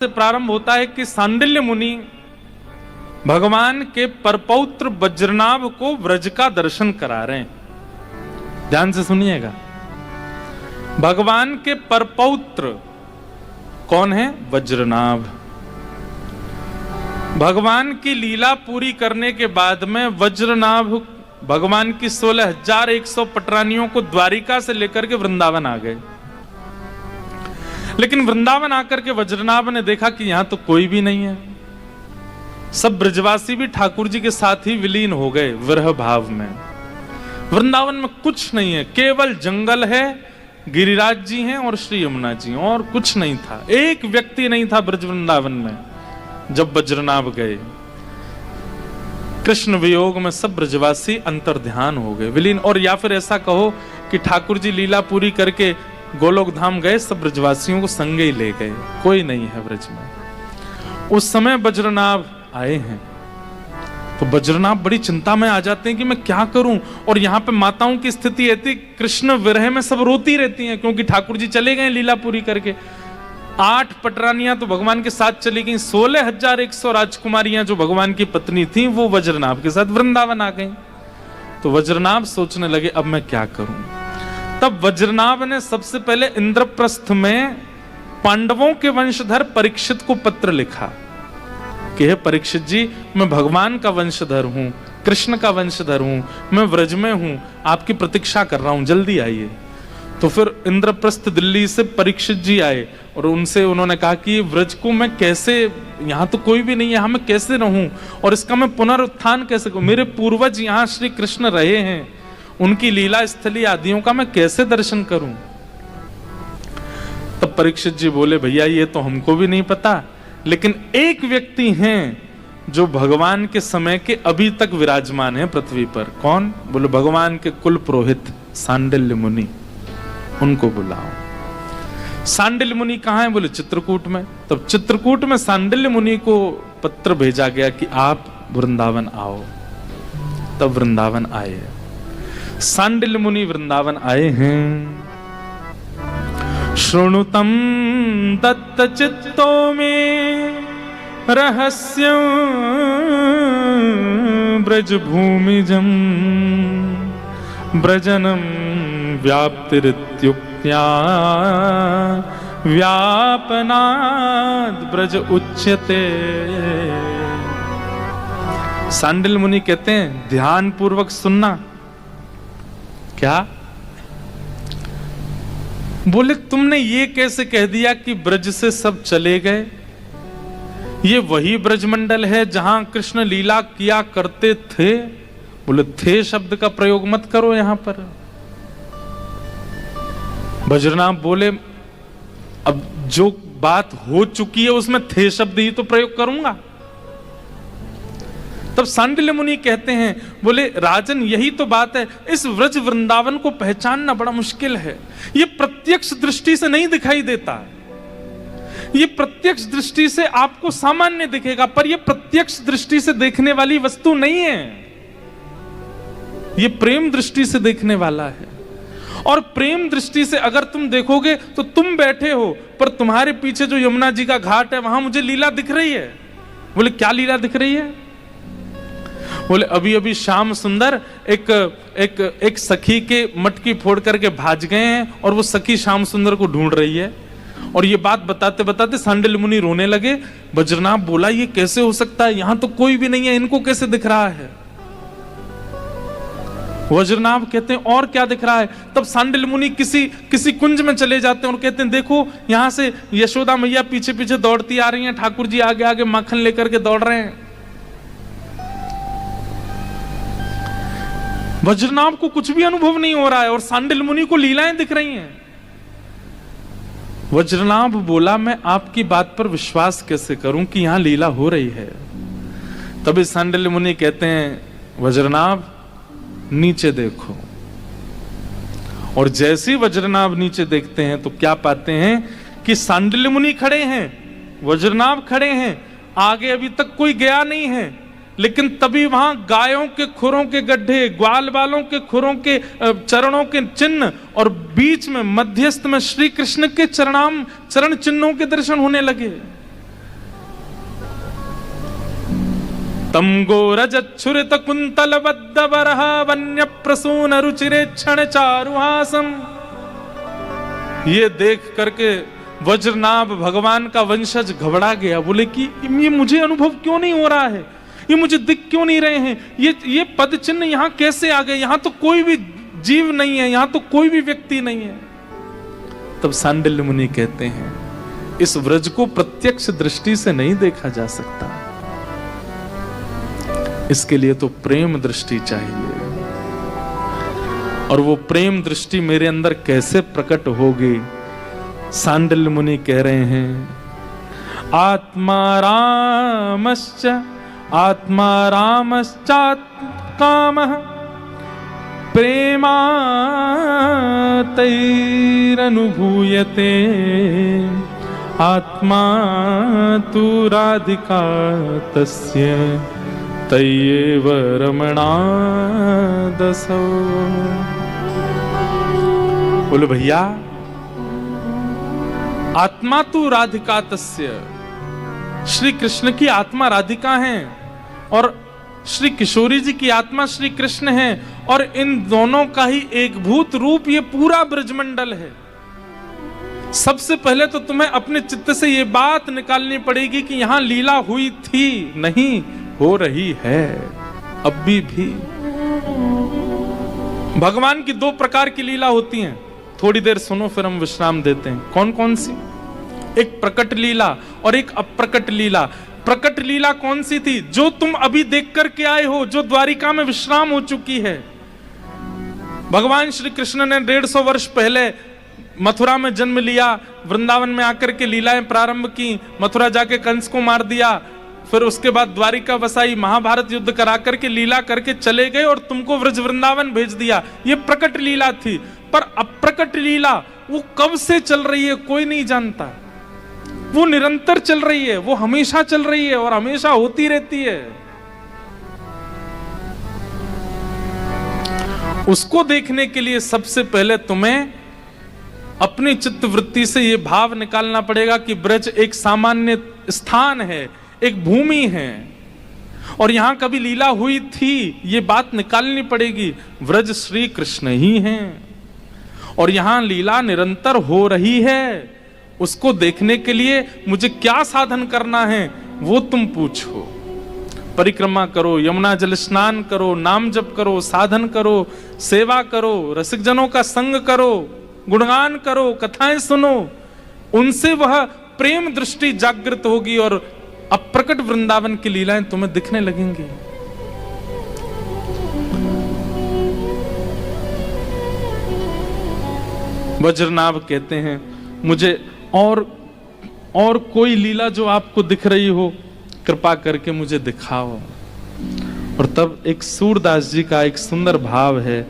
से प्रारंभ होता है कि सांडिल्य मुनि भगवान के परपौत्र वज्रनाभ को व्रज का दर्शन करा रहे हैं। ध्यान से सुनिएगा, भगवान के परपौत्र कौन है? वज्रनाभ। भगवान की लीला पूरी करने के बाद में वज्रनाभ भगवान की 16,100 पटरानियों को द्वारिका से लेकर के वृंदावन आ गए। लेकिन वृंदावन आकर के वज्रनाभ ने देखा कि यहां तो कोई भी नहीं है। सब ब्रजवासी भी ठाकुर जी के साथ ही विलीन हो गए विरह भाव में। वृंदावन में कुछ नहीं है, केवल जंगल है, गिरिराज जी हैं और श्री यमुना जी, और कुछ नहीं था। एक व्यक्ति नहीं था ब्रज वृंदावन में जब वज्रनाभ गए। कृष्ण वियोग में सब ब्रजवासी अंतर्ध्यान हो गए, विलीन। और या फिर ऐसा कहो कि ठाकुर जी लीला पूरी करके गोलोक धाम गए, सब ब्रजवासियों को संगे ही ले गए, कोई नहीं है ब्रज में। उस समय वज्रनाभ आए हैं तो वज्रनाभ बड़ी चिंता में आ जाते हैं कि मैं क्या करूं। और यहां पे माताओं की स्थिति ऐसी, कृष्ण विरह में सब रोती रहती हैं क्योंकि ठाकुर जी चले गए लीला पूरी करके। 8 पटरानियां तो भगवान के साथ चली गई, 16,100 राजकुमारियां जो भगवान की पत्नी थी वो वज्रनाभ के साथ वृंदावन आ गई। तो वज्रनाभ सोचने लगे अब मैं क्या करूं। तब वज्रनाभ ने सबसे पहले इंद्रप्रस्थ में पांडवों के वंशधर परीक्षित को पत्र लिखा कि हे परीक्षित जी, मैं भगवान का वंशधर हूं, कृष्ण का वंशधर हूं, मैं व्रज में हूं, आपकी प्रतीक्षा कर रहा हूं, जल्दी आइए। तो फिर इंद्रप्रस्थ दिल्ली से परीक्षित जी आए और उनसे उन्होंने कहा कि व्रज को मैं कैसे, यहाँ तो कोई भी नहीं है, यहाँ मैं कैसे रहूं और इसका मैं पुनरुत्थान कैसे करूं। मेरे पूर्वज यहाँ श्री कृष्ण रहे हैं, उनकी लीला स्थली आदियों का मैं कैसे दर्शन करूं। तब परीक्षित जी बोले भैया ये तो हमको भी नहीं पता, लेकिन एक व्यक्ति हैं जो भगवान के समय के अभी तक विराजमान है पृथ्वी पर। कौन? बोले भगवान के कुल पुरोहित सांडिल्य मुनि, उनको बुलाओ। सांडिल्य मुनि कहाँ है? बोले चित्रकूट में। तब चित्रकूट में सांडिल्य मुनि को पत्र भेजा गया कि आप वृंदावन आओ। तब वृंदावन आए सांडिल्य मुनि, वृंदावन आए हैं। शृणुतं दत्त चित्तो में रहस्यं ब्रज भूमिजं ब्रजनं व्याप्तिरित्युक्त्या व्यापनाद ब्रज उच्यते। सांडिल्य मुनि कहते हैं ध्यान पूर्वक सुनना। क्या बोले? तुमने ये कैसे कह दिया कि ब्रज से सब चले गए? ये वही ब्रजमंडल है जहां कृष्ण लीला किया करते थे। बोले थे शब्द का प्रयोग मत करो यहां पर। वज्रनाभ बोले अब जो बात हो चुकी है उसमें थे शब्द ही तो प्रयोग करूंगा। तब सांडिल्य मुनि कहते हैं, बोले राजन यही तो बात है, इस व्रज वृंदावन को पहचानना बड़ा मुश्किल है। ये प्रत्यक्ष दृष्टि से नहीं दिखाई देता। ये प्रत्यक्ष दृष्टि से आपको सामान्य दिखेगा, पर ये प्रत्यक्ष दृष्टि से देखने वाली वस्तु नहीं है। ये प्रेम दृष्टि से देखने वाला है। और प्रेम दृष्टि से अगर तुम देखोगे तो तुम बैठे हो, पर तुम्हारे पीछे जो यमुना जी का घाट है वहां मुझे लीला दिख रही है। बोले क्या लीला दिख रही है? बोले अभी अभी श्याम सुंदर एक सखी के मटकी फोड़ करके भाज गए हैं और वो सखी श्याम सुंदर को ढूंढ रही है। और ये बात बताते बताते सांडिल्य मुनि रोने लगे। वज्रनाभ बोला ये कैसे हो सकता है, यहां तो कोई भी नहीं है, इनको कैसे दिख रहा है? वज्रनाभ कहते हैं और क्या दिख रहा है? तब सांडिल्य मुनि किसी कुंज में चले जाते हैं और कहते हैं देखो यहां से यशोदा मैया पीछे पीछे दौड़ती आ रही हैं, ठाकुर जी आगे आगे माखन लेकर के दौड़ रहे हैं। वज्रनाभ को कुछ भी अनुभव नहीं हो रहा है और सांडिल्य मुनि को लीलाएं दिख रही हैं। वज्रनाभ बोला मैं आपकी बात पर विश्वास कैसे करूं कि यहां लीला हो रही है। तभी सांडिल्य मुनि कहते हैं वज्रनाभ नीचे देखो। और जैसे वज्रनाभ नीचे देखते हैं तो क्या पाते हैं कि सांडिल्य मुनि खड़े हैं, वज्रनाभ खड़े हैं, आगे अभी तक कोई गया नहीं है। लेकिन तभी वहां गायों के खुरों के गड्ढे, ग्वाल बालों के खुरों के चरणों के चिन्ह और बीच में मध्यस्थ में श्री कृष्ण के चरण चिन्हों के दर्शन होने लगे। तम गोरजच्छुरित कुंतल बद्ध बरह वन्य प्रसून रुचिरे क्षण चारुहासम। ये देख करके वज्रनाभ भगवान का वंशज घबरा गया, बोले कि ये मुझे अनुभव क्यों नहीं हो रहा है, ये मुझे दिख क्यों नहीं रहे हैं, ये पद चिन्ह यहाँ कैसे आ गए, यहाँ तो कोई भी जीव नहीं है, यहाँ तो कोई भी व्यक्ति नहीं है। तब सांडिल्य मुनि कहते हैं, इस व्रज को प्रत्यक्ष दृष्टि से नहीं देखा जा सकता, इसके लिए तो प्रेम दृष्टि चाहिए। और वो प्रेम दृष्टि मेरे अंदर कैसे प्रकट होगी? सांडिल्य मुनि कह रहे हैं, आत्मा रामश्चात् कामः प्रेमातैरनुभूयते आत्मा तु राधिका तस्य तय्येव रमणादसौ। बोले भैया, आत्मा तु राधिका तस्य, श्री कृष्ण की आत्मा राधिका है और श्री किशोरी जी की आत्मा श्री कृष्ण है, और इन दोनों का ही एक भूत रूप ये पूरा ब्रजमंडल है। सबसे पहले तो तुम्हें अपने चित्त से ये बात निकालनी पड़ेगी कि यहां लीला हुई थी, नहीं हो रही है अभी भी। भगवान की दो प्रकार की लीला होती हैं, थोड़ी देर सुनो फिर हम विश्राम देते हैं। कौन कौन सी? एक प्रकट लीला और एक अप्रकट लीला। प्रकट लीला कौन सी थी? जो तुम अभी देख करके आए हो, जो द्वारिका में विश्राम हो चुकी है। भगवान श्री कृष्ण ने 150 वर्ष पहले मथुरा में जन्म लिया, वृंदावन में आकर के लीलाएं प्रारंभ की, मथुरा जाके कंस को मार दिया, फिर उसके बाद द्वारिका बसाई, महाभारत युद्ध करा करके लीला करके चले गए और तुमको व्रज वृंदावन भेज दिया। ये प्रकट लीला थी। पर अप्रकट लीला वो कब से चल रही है कोई नहीं जानता, वो निरंतर चल रही है, वो हमेशा चल रही है और हमेशा होती रहती है। उसको देखने के लिए सबसे पहले तुम्हें अपनी चित्त वृत्ति से यह भाव निकालना पड़ेगा कि ब्रज एक सामान्य स्थान है, एक भूमि है और यहां कभी लीला हुई थी, ये बात निकालनी पड़ेगी। व्रज श्री कृष्ण ही हैं और यहां लीला निरंतर हो रही है। उसको देखने के लिए मुझे क्या साधन करना है वो तुम पूछो। परिक्रमा करो, यमुना जल स्नान करो, नाम जप करो, साधन करो, सेवा करो, रसिक जनों का संग करो, गुणगान करो, कथाएं सुनो, उनसे वह प्रेम दृष्टि जागृत होगी और अप्रकट वृंदावन की लीलाएं तुम्हें दिखने लगेंगी। वज्रनाभ कहते हैं, मुझे और कोई लीला जो आपको दिख रही हो कृपा करके मुझे दिखाओ। और तब एक सूरदास जी का एक सुंदर भाव है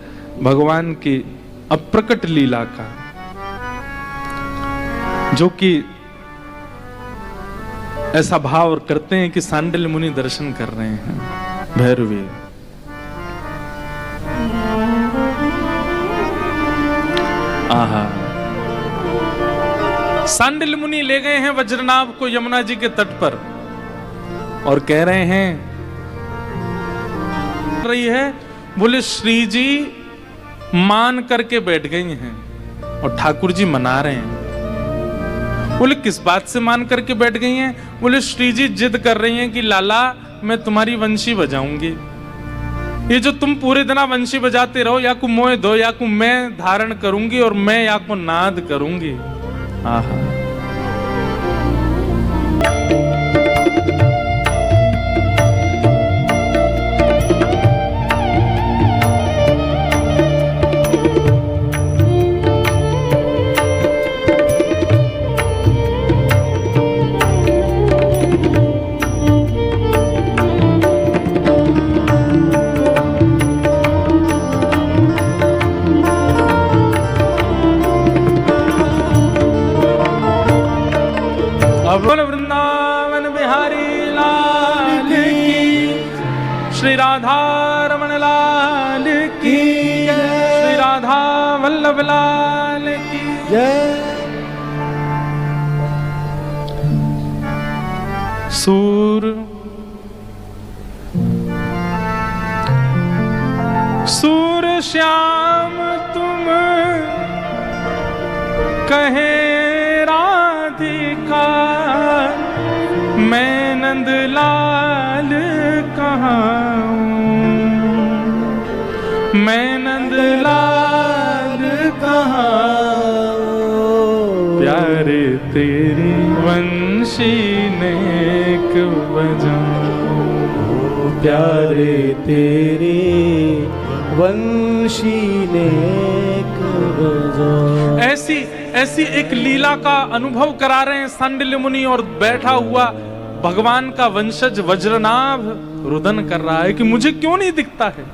भगवान की अप्रकट लीला का, जो कि ऐसा भाव करते हैं कि सांडिल्य मुनि दर्शन कर रहे हैं भैरवी। आहा, सांडिल्य मुनि ले गए हैं वज्रनाभ को यमुना जी के तट पर और कह रहे हैं, रही है, बोले श्री जी मान करके बैठ गई हैं और ठाकुर जी मना रहे हैं। बोले किस बात से मान करके बैठ गई हैं? बोले श्री जी जिद कर रही हैं कि लाला मैं तुम्हारी वंशी बजाऊंगी, ये जो तुम पूरे दिन वंशी बजाते रहो, या को मोह दो या को मैं धारण करूंगी और मैं या को नाद करूंगी। आहा, वृंदावन बिहारी लाल की, श्री राधा रमण लाल की, श्री राधा वल्लभ लाल की जय। सूर श्याम तुम कहे राधिका, मैं नंदलाल कहाँ हूँ, मैं नंदलाल कहाँ हूँ। प्यारे तेरी वंशी नेक बजाऊं, प्यारे तेरे वंशी नेक बजाऊं। ऐसी एक लीला का अनुभव करा रहे हैं सांडिल्य मुनि, और बैठा हुआ भगवान का वंशज वज्रनाभ रुदन कर रहा है कि मुझे क्यों नहीं दिखता है।